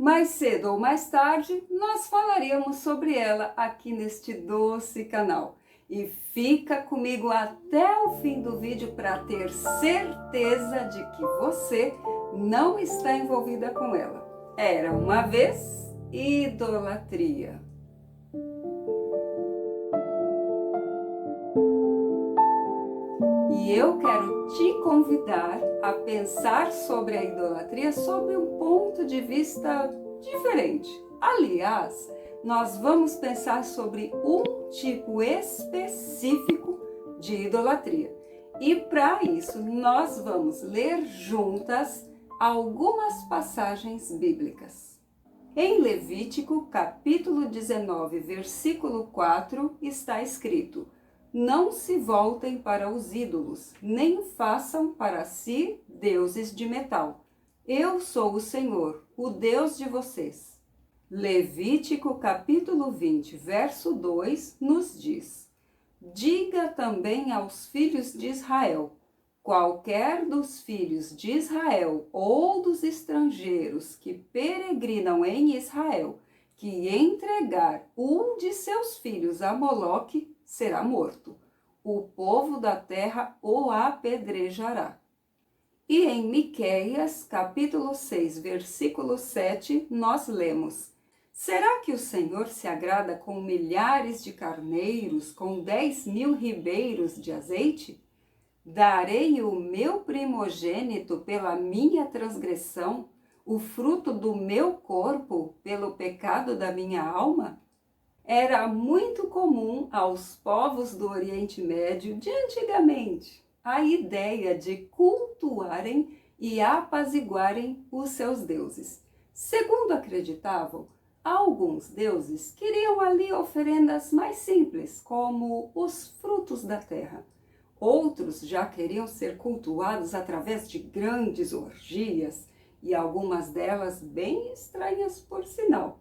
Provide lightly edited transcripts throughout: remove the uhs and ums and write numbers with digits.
Mais cedo ou mais tarde, nós falaríamos sobre ela aqui neste doce canal. E fica comigo até o fim do vídeo para ter certeza de que você não está envolvida com ela. Era uma vez idolatria. E eu quero te convidar a pensar sobre a idolatria sob um ponto de vista diferente. Aliás, nós vamos pensar sobre um tipo específico de idolatria. E para isso, nós vamos ler juntas algumas passagens bíblicas. Em Levítico, capítulo 19, versículo 4, está escrito: não se voltem para os ídolos, nem façam para si deuses de metal. Eu sou o Senhor, o Deus de vocês. Levítico capítulo 20, verso 2 nos diz: diga também aos filhos de Israel: qualquer dos filhos de Israel ou dos estrangeiros que peregrinam em Israel, que entregar um de seus filhos a Moloque, será morto. O povo da terra o apedrejará. E em Miqueias, capítulo 6, versículo 7, nós lemos: será que o Senhor se agrada com milhares de carneiros, com 10.000 ribeiros de azeite? Darei o meu primogênito pela minha transgressão, o fruto do meu corpo pelo pecado da minha alma? Era muito comum aos povos do Oriente Médio de antigamente a ideia de cultuarem e apaziguarem os seus deuses. Segundo acreditavam, alguns deuses queriam ali oferendas mais simples, como os frutos da terra. Outros já queriam ser cultuados através de grandes orgias, e algumas delas bem estranhas por sinal.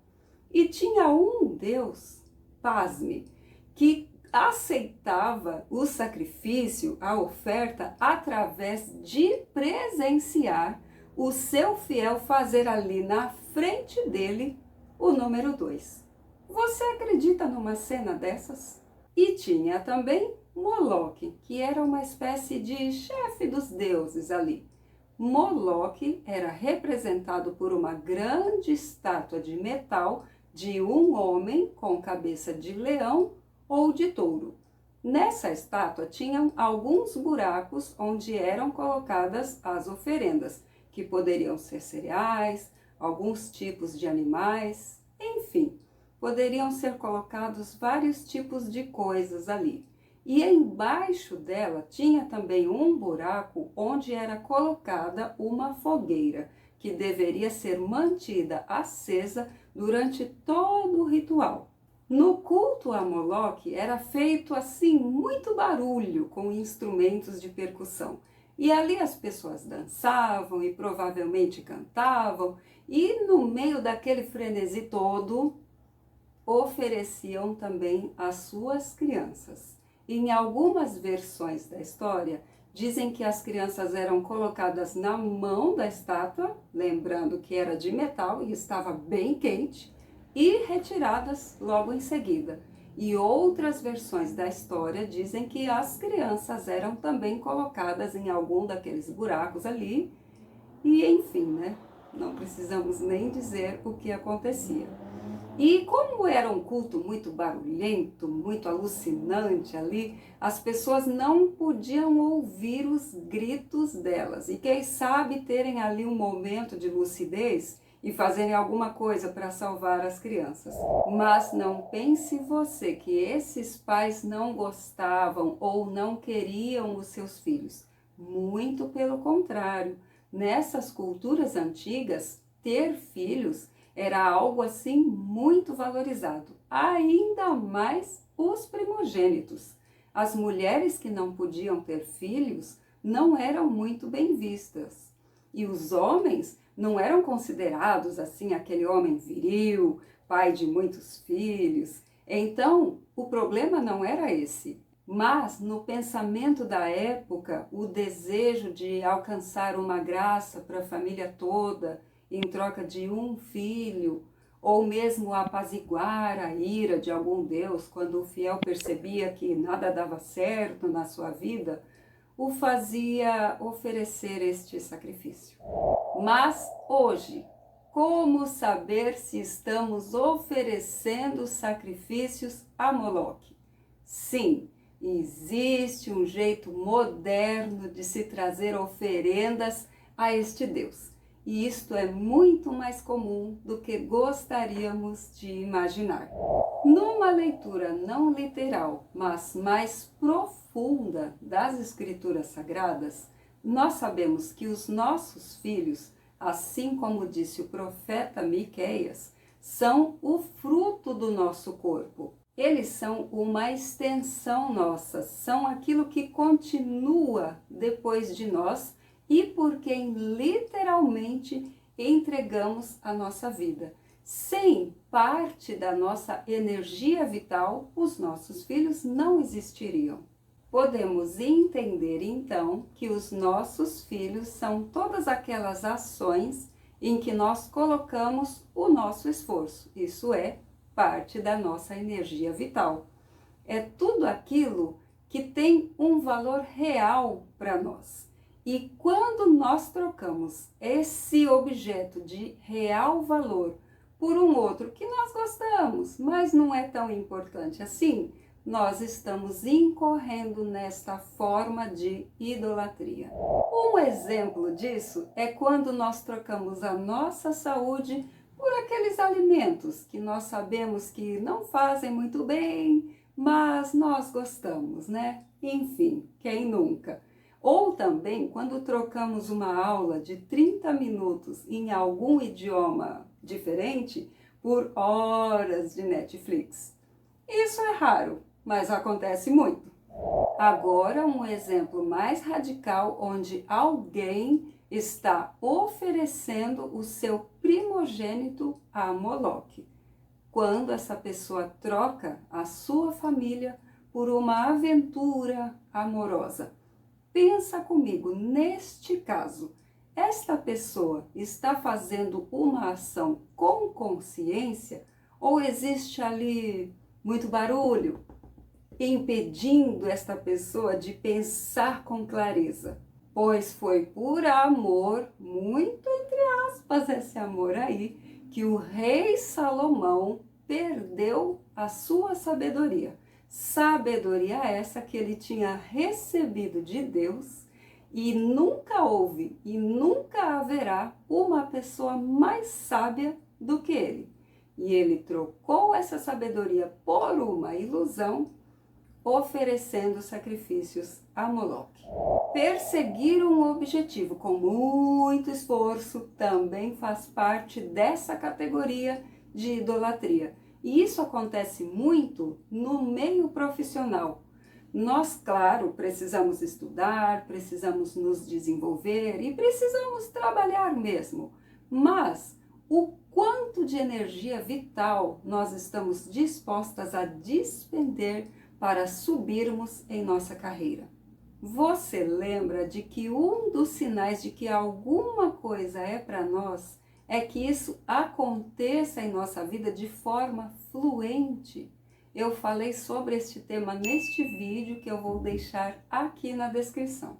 E tinha um Deus, pasme, que aceitava o sacrifício, a oferta, através de presenciar o seu fiel fazer ali na frente dele o número 2. Você acredita numa cena dessas? E tinha também Moloque, que era uma espécie de chefe dos deuses ali. Moloque era representado por uma grande estátua de metal de um homem com cabeça de leão ou de touro. Nessa estátua tinham alguns buracos onde eram colocadas as oferendas, que poderiam ser cereais, alguns tipos de animais, enfim, poderiam ser colocados vários tipos de coisas ali. E embaixo dela tinha também um buraco onde era colocada uma fogueira, que deveria ser mantida acesa durante todo o ritual. No culto a Moloque era feito assim muito barulho com instrumentos de percussão. E ali as pessoas dançavam e provavelmente cantavam, e no meio daquele frenesi todo, ofereciam também as suas crianças. Em algumas versões da história, dizem que as crianças eram colocadas na mão da estátua, lembrando que era de metal e estava bem quente, e retiradas logo em seguida. E outras versões da história dizem que as crianças eram também colocadas em algum daqueles buracos ali, e enfim, né? Não precisamos nem dizer o que acontecia. E como era um culto muito barulhento, muito alucinante ali, as pessoas não podiam ouvir os gritos delas. E quem sabe terem ali um momento de lucidez e fazerem alguma coisa para salvar as crianças. Mas não pense você que esses pais não gostavam ou não queriam os seus filhos. Muito pelo contrário. Nessas culturas antigas, ter filhos era algo assim muito valorizado, ainda mais os primogênitos. As mulheres que não podiam ter filhos não eram muito bem vistas. E os homens não eram considerados assim aquele homem viril, pai de muitos filhos. Então, o problema não era esse. Mas no pensamento da época, o desejo de alcançar uma graça para a família toda em troca de um filho, ou mesmo apaziguar a ira de algum Deus quando o fiel percebia que nada dava certo na sua vida, o fazia oferecer este sacrifício. Mas hoje, como saber se estamos oferecendo sacrifícios a Moloque? Sim, existe um jeito moderno de se trazer oferendas a este Deus. E isto é muito mais comum do que gostaríamos de imaginar. Numa leitura não literal, mas mais profunda das Escrituras Sagradas, nós sabemos que os nossos filhos, assim como disse o profeta Miqueias, são o fruto do nosso corpo. Eles são uma extensão nossa, são aquilo que continua depois de nós e por quem literalmente entregamos a nossa vida. Sem parte da nossa energia vital, os nossos filhos não existiriam. Podemos entender então que os nossos filhos são todas aquelas ações em que nós colocamos o nosso esforço, isso é, parte da nossa energia vital. É tudo aquilo que tem um valor real para nós. E quando nós trocamos esse objeto de real valor por um outro que nós gostamos, mas não é tão importante assim, nós estamos incorrendo nesta forma de idolatria. Um exemplo disso é quando nós trocamos a nossa saúde por aqueles alimentos que nós sabemos que não fazem muito bem, mas nós gostamos, né? Enfim, quem nunca? Ou também quando trocamos uma aula de 30 minutos em algum idioma diferente por horas de Netflix. Isso é raro, mas acontece muito. Agora, um exemplo mais radical onde alguém está oferecendo o seu primogênito a Moloque. Quando essa pessoa troca a sua família por uma aventura amorosa. Pensa comigo, neste caso, esta pessoa está fazendo uma ação com consciência ou existe ali muito barulho, impedindo esta pessoa de pensar com clareza? Pois foi por amor, muito entre aspas esse amor aí, que o rei Salomão perdeu a sua sabedoria. Sabedoria essa que ele tinha recebido de Deus e nunca houve e nunca haverá uma pessoa mais sábia do que ele. E ele trocou essa sabedoria por uma ilusão, oferecendo sacrifícios a Moloque. Perseguir um objetivo com muito esforço também faz parte dessa categoria de idolatria. E isso acontece muito no meio profissional. Nós, claro, precisamos estudar, precisamos nos desenvolver e precisamos trabalhar mesmo. Mas o quanto de energia vital nós estamos dispostas a despender para subirmos em nossa carreira? Você lembra de que um dos sinais de que alguma coisa é para nós é que isso aconteça em nossa vida de forma fluente? Eu falei sobre este tema neste vídeo que eu vou deixar aqui na descrição.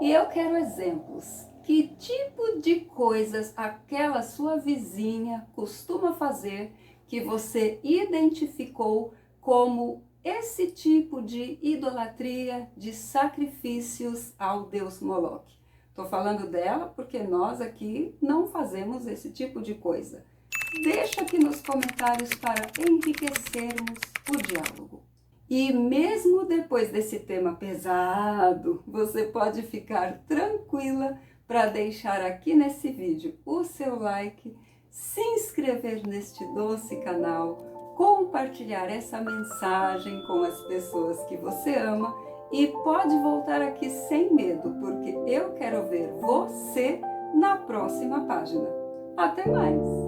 E eu quero exemplos. Que tipo de coisas aquela sua vizinha costuma fazer que você identificou como esse tipo de idolatria, de sacrifícios ao deus Moloque? Estou falando dela porque nós aqui não fazemos esse tipo de coisa. Deixa aqui nos comentários para enriquecermos o diálogo. E mesmo depois desse tema pesado, você pode ficar tranquila para deixar aqui nesse vídeo o seu like, se inscrever neste doce canal, compartilhar essa mensagem com as pessoas que você ama e pode voltar aqui sem medo, porque eu quero ver você na próxima página. Até mais!